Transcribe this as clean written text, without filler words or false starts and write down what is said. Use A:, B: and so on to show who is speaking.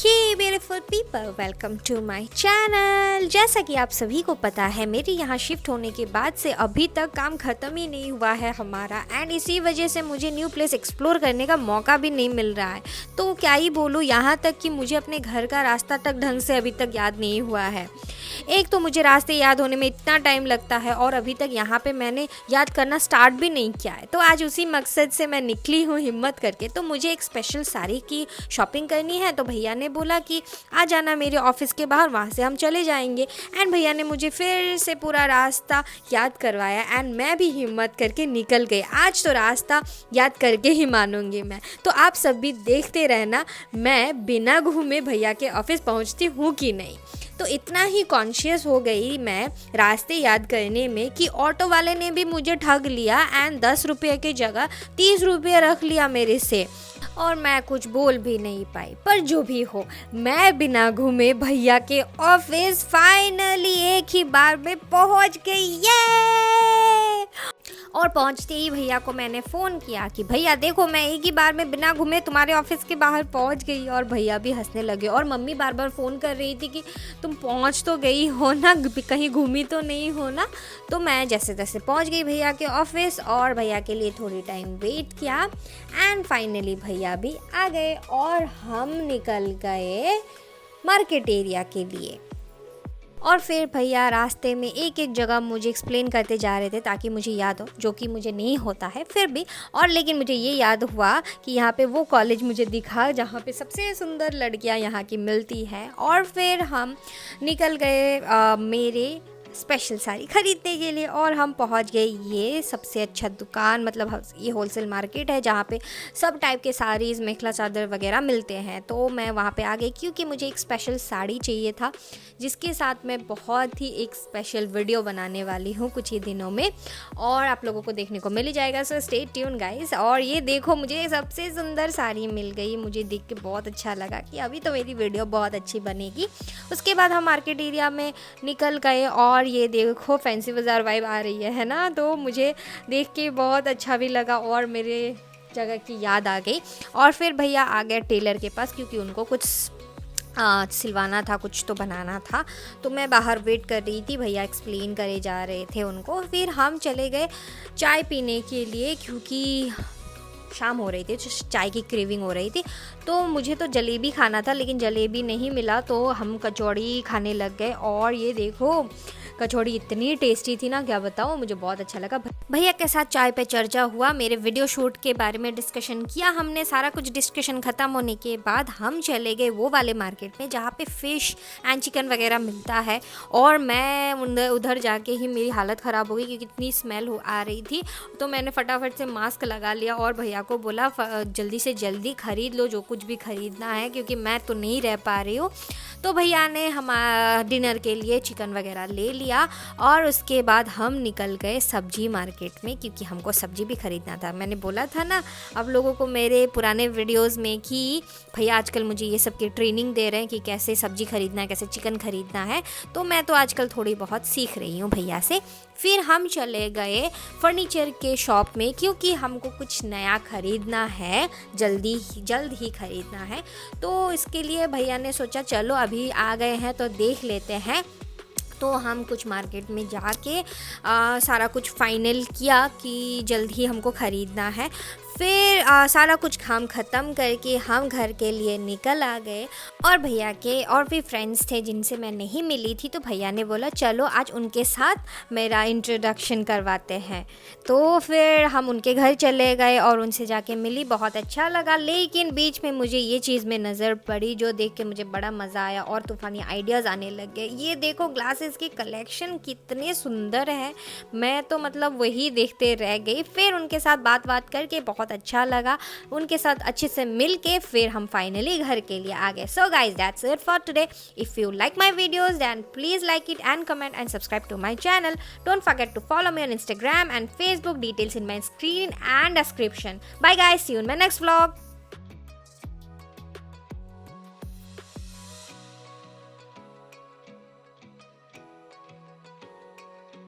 A: Hey beautiful people, welcome to my channel. जैसा कि आप सभी को पता है, मेरे यहाँ शिफ्ट होने के बाद से अभी तक काम ख़त्म ही नहीं हुआ है हमारा, एंड इसी वजह से मुझे न्यू प्लेस एक्सप्लोर करने का मौका भी नहीं मिल रहा है। तो क्या ही बोलूँ, यहाँ तक कि मुझे अपने घर का रास्ता तक ढंग से अभी तक याद नहीं हुआ है। एक तो मुझे रास्ते याद होने में इतना टाइम लगता है और अभी तक यहाँ पे मैंने याद करना स्टार्ट भी नहीं किया है। तो आज उसी मकसद से मैं निकली हूँ हिम्मत करके। तो मुझे एक स्पेशल साड़ी की शॉपिंग करनी है, तो भैया ने बोला कि आ जाना मेरे ऑफिस के बाहर, वहाँ से हम चले जाएंगे। एंड भैया ने मुझे फिर से पूरा रास्ता याद करवाया एंड मैं भी हिम्मत करके निकल गई। आज तो रास्ता याद करके ही मानूंगी मैं। तो आप सब भी देखते रहना मैं बिना घूमे भैया के ऑफिस पहुँचती हूँ कि नहीं। तो इतना ही कॉन्शियस हो गई मैं रास्ते याद करने में कि ऑटो वाले ने भी मुझे ठग लिया एंड 10 रुपये की जगह 30 रुपये रख लिया मेरे से, और मैं कुछ बोल भी नहीं पाई। पर जो भी हो, मैं बिना घूमे भैया के ऑफिस फाइनली एक ही बार में पहुंच गई। ये और पहुंचते ही भैया को मैंने फ़ोन किया कि भैया देखो, मैं एक ही बार में बिना घूमे तुम्हारे ऑफिस के बाहर पहुंच गई। और भैया भी हंसने लगे और मम्मी बार बार फ़ोन कर रही थी कि तुम पहुंच तो गई हो ना, कहीं घूमी तो नहीं हो ना। तो मैं जैसे तैसे पहुंच गई भैया के ऑफिस और भैया के लिए थोड़ी टाइम वेट किया एंड फाइनली भैया भी आ गए और हम निकल गए मार्केट एरिया के लिए। और फिर भैया रास्ते में एक एक जगह मुझे एक्सप्लेन करते जा रहे थे ताकि मुझे याद हो, जो कि मुझे नहीं होता है फिर भी। और लेकिन मुझे ये याद हुआ कि यहाँ पे वो कॉलेज मुझे दिखा जहाँ पे सबसे सुंदर लड़कियाँ यहाँ की मिलती हैं। और फिर हम निकल गए मेरे स्पेशल साड़ी ख़रीदने के लिए और हम पहुंच गए ये सबसे अच्छा दुकान, मतलब ये होलसेल मार्केट है जहाँ पे सब टाइप के साड़ीज़, मेखला चादर वगैरह मिलते हैं। तो मैं वहाँ पे आ गई क्योंकि मुझे एक स्पेशल साड़ी चाहिए था जिसके साथ मैं बहुत ही एक स्पेशल वीडियो बनाने वाली हूँ कुछ ही दिनों में, और आप लोगों को देखने को मिल ही जाएगा। So stay tune guys. और ये देखो, मुझे सबसे सुंदर साड़ी मिल गई। मुझे देख के बहुत अच्छा लगा कि अभी तो मेरी वीडियो बहुत अच्छी बनेगी। उसके बाद हम मार्केट एरिया में निकल गए और ये देखो फैंसी बाज़ार वाइब आ रही है ना। तो मुझे देख के बहुत अच्छा भी लगा और मेरे जगह की याद आ गई। और फिर भैया आ गए टेलर के पास क्योंकि उनको कुछ सिलवाना था, कुछ तो बनाना था। तो मैं बाहर वेट कर रही थी, भैया एक्सप्लेन करे जा रहे थे उनको। फिर हम चले गए चाय पीने के लिए क्योंकि शाम हो रही थी, चाय की क्रेविंग हो रही थी। तो मुझे तो जलेबी खाना था लेकिन जलेबी नहीं मिला, तो हम कचौड़ी खाने लग गए। और ये देखो, कचौड़ी इतनी टेस्टी थी ना, क्या बताऊँ, मुझे बहुत अच्छा लगा। भैया के साथ चाय पे चर्चा हुआ, मेरे वीडियो शूट के बारे में डिस्कशन किया हमने। सारा कुछ डिस्कशन ख़त्म होने के बाद हम चले गए वो वाले मार्केट में जहाँ पे फ़िश एंड चिकन वगैरह मिलता है। और मैं उधर जाके ही मेरी हालत ख़राब हो गई क्योंकि इतनी स्मेल आ रही थी। तो मैंने फटाफट से मास्क लगा लिया और भैया को बोला जल्दी से जल्दी ख़रीद लो जो कुछ भी ख़रीदना है क्योंकि मैं तो नहीं रह पा रही हूँ। तो भैया ने हमारा डिनर के लिए चिकन वगैरह ले लिया और उसके बाद हम निकल गए सब्जी मार्केट में क्योंकि हमको सब्जी भी ख़रीदना था। मैंने बोला था ना आप लोगों को मेरे पुराने वीडियोस में कि भैया आजकल मुझे ये सब की ट्रेनिंग दे रहे हैं कि कैसे सब्जी ख़रीदना है, कैसे चिकन ख़रीदना है। तो मैं तो आजकल थोड़ी बहुत सीख रही हूँ भैया से। फिर हम चले गए फर्नीचर के शॉप में क्योंकि हमको कुछ नया ख़रीदना है, जल्द ही ख़रीदना है। तो इसके लिए भैया ने सोचा चलो अभी आ गए हैं तो देख लेते हैं। तो हम कुछ मार्केट में जाके सारा कुछ फाइनल किया कि जल्द ही हमको ख़रीदना है। फिर सारा कुछ काम ख़त्म करके हम घर के लिए निकल आ गए। और भैया के और भी फ्रेंड्स थे जिनसे मैं नहीं मिली थी, तो भैया ने बोला चलो आज उनके साथ मेरा इंट्रोडक्शन करवाते हैं। तो फिर हम उनके घर चले गए और उनसे जाके मिली, बहुत अच्छा लगा। लेकिन बीच में मुझे ये चीज़ में नज़र पड़ी जो देख के मुझे बड़ा मज़ा आया और तूफ़ानी आइडियाज़ आने लग गए। ये देखो ग्लासेस की कलेक्शन कितने सुंदर है, मैं तो मतलब वही देखते रह गई। फिर उनके साथ बात करके बहुत अच्छा लगा, उनके साथ अच्छे से मिल के फिर हम फाइनली घर के लिए आ गए। So guys that's it for today. If you like my videos then please like it and comment and subscribe to my channel. Don't forget to follow me on Instagram and Facebook, details in my screen and description. Bye guys, see you in my next vlog.